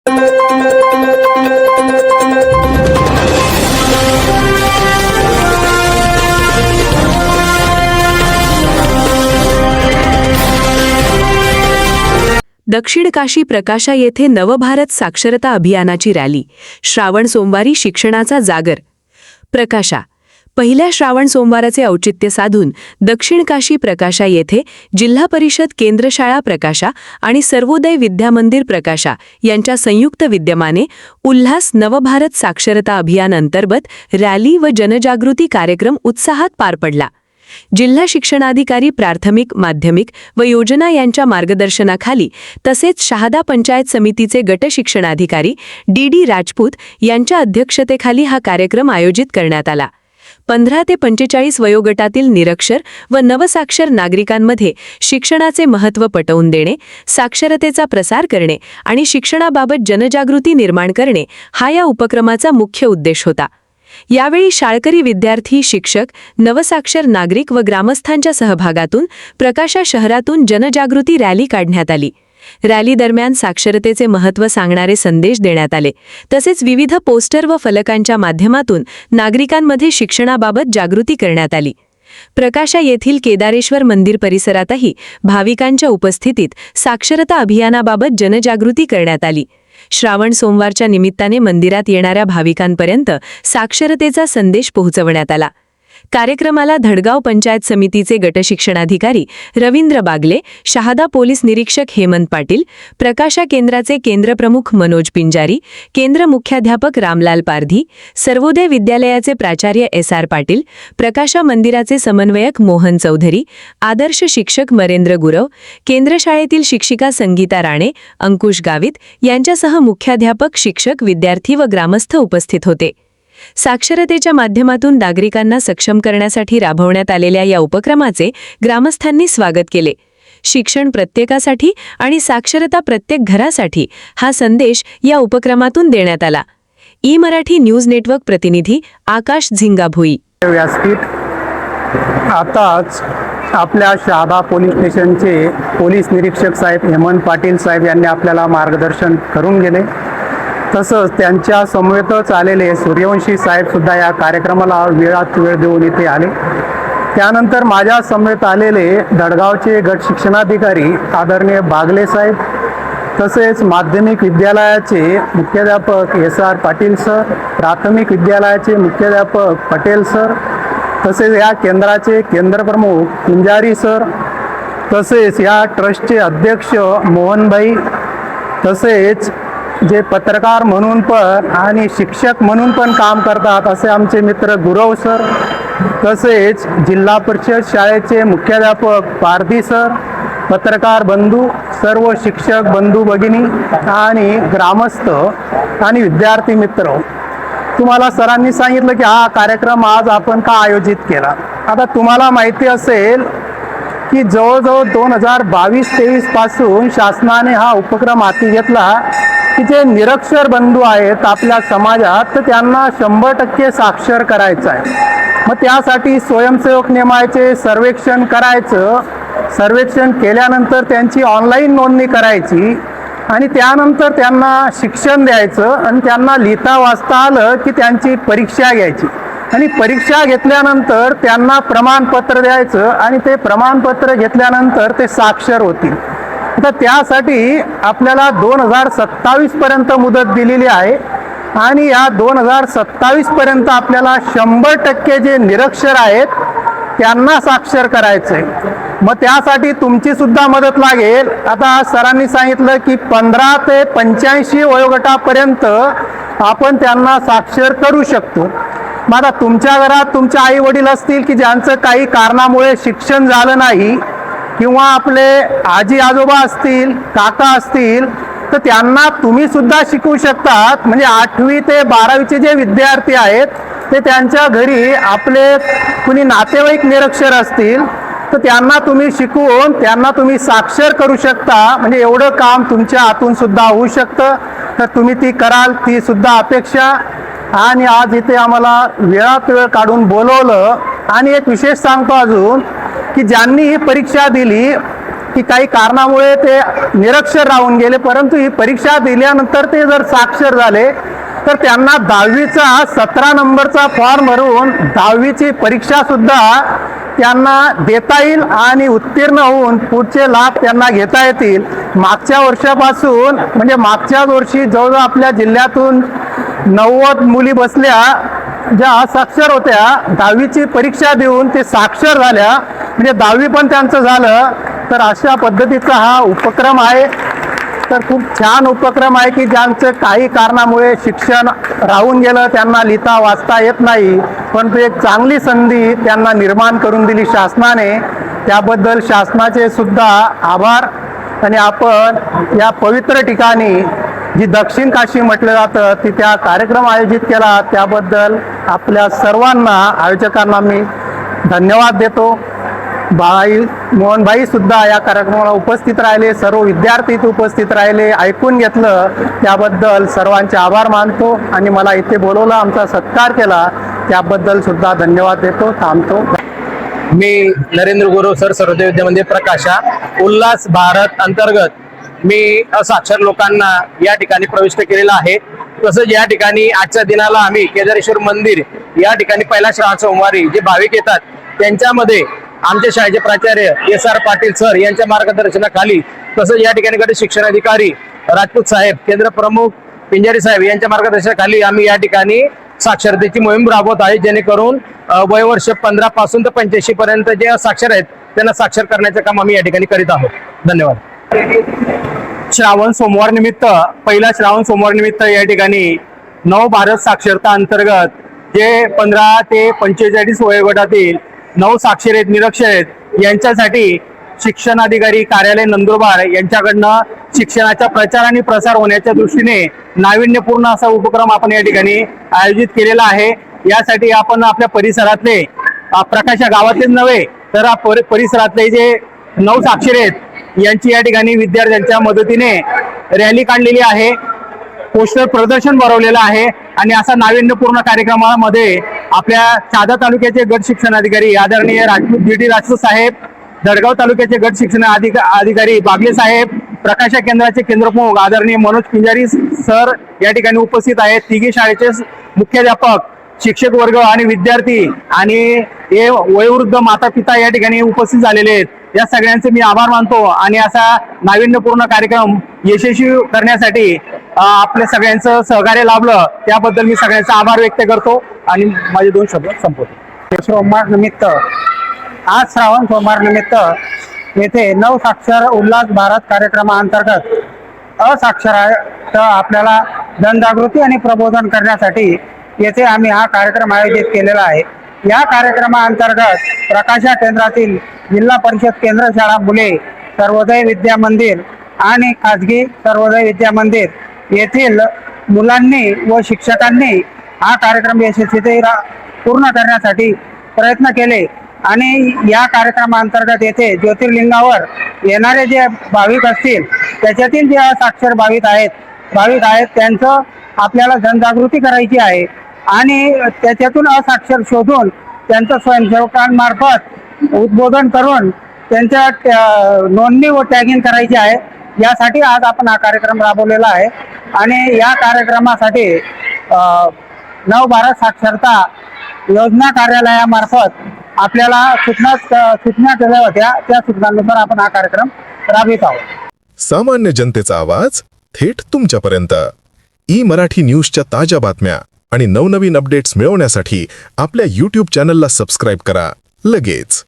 दक्षिण काशी प्रकाशा येथे नवभारत साक्षरता अभियानाची रॅली. श्रावण सोमवारी शिक्षणाचा जागर. प्रकाशा. पहिल्या श्रावण सोमवाराचे औचित्य साधून दक्षिण काशी प्रकाशा येथे जिल्हा परिषद केंद्रशाळा प्रकाशा आणि सर्वोदय विद्यामंदिर प्रकाशा यांच्या संयुक्त विद्यमाने उल्हास नवभारत साक्षरता अभियान अंतर्गत रॅली व जनजागृती कार्यक्रम उत्साहात पार पडला. जिल्हा शिक्षणाधिकारी प्राथमिक, माध्यमिक व योजना यांच्या मार्गदर्शनाखाली तसेच शहादा पंचायत समितीचे गट शिक्षणाधिकारी डी राजपूत यांच्या अध्यक्षतेखाली हा कार्यक्रम आयोजित करण्यात आला. 15 ते 45 वयोगटातील निरक्षर व नवसाक्षर नागरिकांमध्ये शिक्षणाचे महत्त्व पटवून देणे, साक्षरतेचा प्रसार करणे आणि शिक्षणाबाबत जनजागृती निर्माण करणे हा या उपक्रमाचा मुख्य उद्देश होता. यावेळी शाळकरी विद्यार्थी, शिक्षक, नवसाक्षर नागरिक व ग्रामस्थांच्या सहभागातून प्रकाशा शहरातून जनजागृती रॅली काढण्यात आली. रॅली दरम्यान साक्षरतेचे महत्त्व सांगणारे संदेश देण्यात आले. तसेच विविध पोस्टर व फलकांच्या माध्यमातून नागरिकांमध्ये शिक्षणाबाबत जागृती करण्यात आली. प्रकाशा येथील केदारेश्वर मंदिर परिसरातही भाविकांच्या उपस्थितीत साक्षरता अभियानाबाबत जनजागृती करण्यात आली. श्रावण सोमवारच्या निमित्ताने मंदिरात येणाऱ्या भाविकांपर्यंत साक्षरतेचा संदेश पोहोचवण्यात आला. कार्यक्रमाला धडगाव पंचायत समितीचे गटशिक्षणाधिकारी रवींद्र बागले, शहादा पोलीस निरीक्षक हेमंत पाटील, प्रकाशा केंद्राचे केंद्रप्रमुख मनोज पिंजारी, केंद्र मुख्याध्यापक रामलाल पारधी, सर्वोदय विद्यालयाचे प्राचार्य SR पाटील, प्रकाशा मंदिराचे समन्वयक मोहन चौधरी, आदर्श शिक्षक मरेंद्र गुरव, केंद्रशाळेतील शिक्षिका संगीता राणे, अंकुश गावित यांच्यासह मुख्याध्यापक, शिक्षक, विद्यार्थी व ग्रामस्थ उपस्थित होते. साक्षरतेच्या माध्यमातून नागरिकांना सक्षम करण्यासाठी राबवण्यात आलेल्या या उपक्रमाचे ग्रामस्थांनी स्वागत केले. शिक्षण प्रत्येकासाठी आणि साक्षरता प्रत्येक घरासाठी हा संदेश या उपक्रमातून देण्यात आला. ई-मराठी न्यूज नेटवर्क प्रतिनिधी आकाश झिंगाभोई. व्यासपीठ. आताच आपल्या शहादा पोलीस स्टेशनचे पोलीस निरीक्षक साहेब हेमंत पाटील साहेब यांनी आपल्याला मार्गदर्शन करून गेले. तसंच त्यांच्या समवेतच आलेले सूर्यवंशी साहेबसुद्धा या कार्यक्रमाला वेळात वेळ देऊन इथे आले. त्यानंतर माझ्या समवेत आलेले दडगावचे गट शिक्षणाधिकारी आदरणीय बागले साहेब, तसेच माध्यमिक विद्यालयाचे मुख्याध्यापक SR पाटील सर, प्राथमिक विद्यालयाचे मुख्याध्यापक पटेल सर, तसेच या केंद्राचे केंद्रप्रमुख पिंजारी सर, तसेच या ट्रस्टचे अध्यक्ष मोहनभाई, तसेच जे पत्रकार म्हणून पण आणि शिक्षक म्हणून पण काम करतात असे आमचे मित्र गुरव सर, तसेच जिल्हा परिषद शाळेचे मुख्याध्यापक पारधी सर, पत्रकार बंधू, सर्व शिक्षक बंधू भगिनी आणि ग्रामस्थ आणि विद्यार्थी मित्र, तुम्हाला सरांनी सांगितलं की हा कार्यक्रम आज आपण का आयोजित केला. आता तुम्हाला माहिती असेल की जवळजवळ 2022-23 पासून शासनाने हा उपक्रम हाती घेतला की जे निरक्षर बंधू आहेत आपल्या समाजात तर त्यांना 100% साक्षर करायचं आहे. मग त्यासाठी स्वयंसेवक नेमायचे, सर्वेक्षण करायचं, सर्वेक्षण केल्यानंतर त्यांची ऑनलाईन नोंदणी करायची आणि त्यानंतर त्यांना शिक्षण द्यायचं आणि त्यांना लिहिता वाचता आलं की त्यांची परीक्षा घ्यायची आणि परीक्षा घेतल्यानंतर त्यांना प्रमाणपत्र द्यायचं आणि ते प्रमाणपत्र घेतल्यानंतर ते साक्षर होतील. तर त्यासाठी आपल्याला 2027 पर्यंत मुदत दिलेली आहे आणि या 2027 पर्यंत आपल्याला 100% जे निरक्षर आहेत त्यांना साक्षर करायचंय. मग त्यासाठी तुमची सुद्धा मदत लागेल. आता सरांनी सांगितलं की 15 ते 85 वयोगटापर्यंत आपण त्यांना साक्षर करू शकतो. मग आता तुमच्या घरात तुमचे आई वडील असतील की ज्यांचं काही कारणामुळे शिक्षण झालं नाही किंवा आपले आजी आजोबा असतील, काका असतील, तर त्यांना तुम्ही सुद्धा शिकवू शकतात. म्हणजे 8वी ते 12वीचे जे विद्यार्थी आहेत ते त्यांच्या घरी आपले कुणी नातेवाईक निरक्षर असतील तर त्यांना तुम्ही शिकवून त्यांना तुम्ही साक्षर करू शकता. म्हणजे एवढं काम तुमच्या हातून सुद्धा होऊ शकतं. तर तुम्ही ती कराल, ती सुद्धा अपेक्षा. आणि आज इथे आम्हाला वेळात वेळ काढून बोलवलं. आणि एक विशेष सांगतो अजून की ज्यांनी ही परीक्षा दिली की काही कारणामुळे ते निरक्षर राहून गेले, परंतु ही परीक्षा दिल्यानंतर ते जर साक्षर झाले तर त्यांना 10वीचा 17 नंबरचा फॉर्म भरून 10वीची परीक्षा सुद्धा त्यांना देता येईल आणि उत्तीर्ण होऊन पुढचे लाभ त्यांना घेता येतील. मागच्या वर्षापासून म्हणजे मागच्याच वर्षी जवळजवळ आपल्या जिल्ह्यातून 90 मुली बसल्या ज्या असाक्षर होत्या, 10वीची परीक्षा देऊन ते साक्षर झाल्या, म्हणजे 10वी पण त्यांचं झालं. तर अशा पद्धतीचा हा उपक्रम आहे. तर खूप छान उपक्रम आहे की ज्यांचं काही कारणामुळे शिक्षण राहून गेलं, त्यांना लिहिता वाचता येत नाही, परंतु एक चांगली संधी त्यांना निर्माण करून दिली शासनाने. त्याबद्दल शासनाचे सुद्धा आभार. आणि आपण या पवित्र ठिकाणी जी दक्षिण काशी म्हटलं जातं तिथे हा कार्यक्रम आयोजित केला, त्याबद्दल आपल्या सर्वांना आयोजकांना मी धन्यवाद देतो. मोहनभाई सुद्धा या कार्यक्रमाला उपस्थित राहिले, सर्व विद्यार्थी इथे उपस्थित राहिले, ऐकून घेतलं, त्याबद्दल सर्वांचे आभार मानतो. आणि मला इथे बोलवलं, आमचा सत्कार केला, त्याबद्दल सुद्धा धन्यवाद देतो. थांबतो. मी नरेंद्र गुरु सर सर्वोदय विद्यामंदिर प्रकाशा उल्हास भारत अंतर्गत मी असाक्षर लोकांना या ठिकाणी प्रविष्ट केलेला आहे. तसंच या ठिकाणी आजच्या दिनाला आम्ही केदारेश्वर मंदिर या ठिकाणी पहिला श्रावण सोमवारी जे भाविक येतात त्यांच्यामध्ये आमच्या शाळेचे प्राचार्य SR पाटील सर यांच्या मार्गदर्शनाखाली, तसंच या ठिकाणी गट शिक्षण अधिकारी राजपूत साहेब, केंद्र प्रमुख पिंजारी साहेब यांच्या मार्गदर्शनाखाली आम्ही या ठिकाणी साक्षरतेची मोहीम राबवत आहे, जेणेकरून वयवर्ष 15 पासून तर 85 पर्यंत जे साक्षर आहेत त्यांना साक्षर करण्याचं काम आम्ही या ठिकाणी करीत आहोत. धन्यवाद. श्रावण सोमवार निमित्त, पहिला श्रावण सोमवार निमित्त या ठिकाणी नव भारत साक्षरता अंतर्गत जे 15 ते 45 वयोगटातील 9 साक्षर आहेत, निरक्षर आहेत, यांच्यासाठी शिक्षण अधिकारी कार्यालय नंदुरबार यांच्याकडनं शिक्षणाचा प्रचार आणि प्रसार होण्याच्या दृष्टीने नाविन्यपूर्ण असा उपक्रम आपण या ठिकाणी आयोजित केलेला आहे. यासाठी आपण आपल्या परिसरातले प्रकाशा गावातलेच नव्हे तर परिसरातले जे 9 साक्षर आहेत यांची या ठिकाणी विद्यार्थ्यांच्या मदतीने रॅली काढलेली आहे, पोस्टर प्रदर्शन भरवलेलं आहे. आणि असा नाविन्यपूर्ण कार्यक्रमामध्ये आपल्या चादा तालुक्याचे गट शिक्षण अधिकारी आदरणीय राजपूत राजपूत साहेब, जळगाव तालुक्याचे गट शिक्षण अधिकारी बागले साहेब, प्रकाशा केंद्राचे केंद्रप्रमुख आदरणीय मनोज पिंजारी सर या ठिकाणी उपस्थित आहेत. तिघी शाळेचे मुख्याध्यापक, शिक्षक वर्ग आणि विद्यार्थी आणि हे वयोवृद्ध माता पिता या ठिकाणी उपस्थित झालेले आहेत. या सगळ्यांचे मी आभार मानतो. आणि असा नाविन्यपूर्ण कार्यक्रम यशस्वी करण्यासाठी आपल्या सगळ्यांचं सहकार्य लाभलं, त्याबद्दल मी सगळ्यांचा आभार व्यक्त करतो आणि माझे 2 शब्द संपवतो. सोमवार निमित्त, आज श्रावण सोमवार निमित्त येथे 9 साक्षर उल्हास भारत कार्यक्रमाअंतर्गत असाक्षर आपल्याला जनजागृती आणि प्रबोधन करण्यासाठी येथे आम्ही हा कार्यक्रम आयोजित केलेला आहे. या कार्यक्रमाअंतर्गत प्रकाशा केंद्रातील जिल्हा परिषद केंद्र शाळा मुले, सर्वोदय विद्या मंदिर आणि खाजगी सर्वोदय विद्या मंदिर येथील मुलांनी व शिक्षकांनी हा कार्यक्रम यशस्वी पूर्ण करण्यासाठी प्रयत्न केले. आणि या कार्यक्रमाअंतर्गत येथे ज्योतिर्लिंगावर येणारे जे भाविक असतील त्याच्यातील जे असाक्षर भाविक आहेत त्यांचं आपल्याला जनजागृती करायची आहे. आणि त्याच्यातून असाक्षर शोधून त्यांचं स्वयंसेवकांमार्फत उद्बोधन करून त्यांच्या नोंदणी व टॅगिंग करायची आहे. यासाठी आज आपण हा कार्यक्रम राबवलेला आहे. आणि या कार्यक्रमासाठी नवभारत साक्षरता योजना कार्यालयामार्फत आपल्याला सूचना केल्या होत्या, त्या सूचनांनुसार आपण हा कार्यक्रम राबवित आहोत. सामान्य जनतेचा आवाज थेट तुमच्यापर्यंत. मराठी न्यूजच्या ताज्या बातम्या आणि नवनवीन अपडेट्स मिळवण्यासाठी आपल्या YouTube चॅनलला सबस्क्राईब करा लगेच.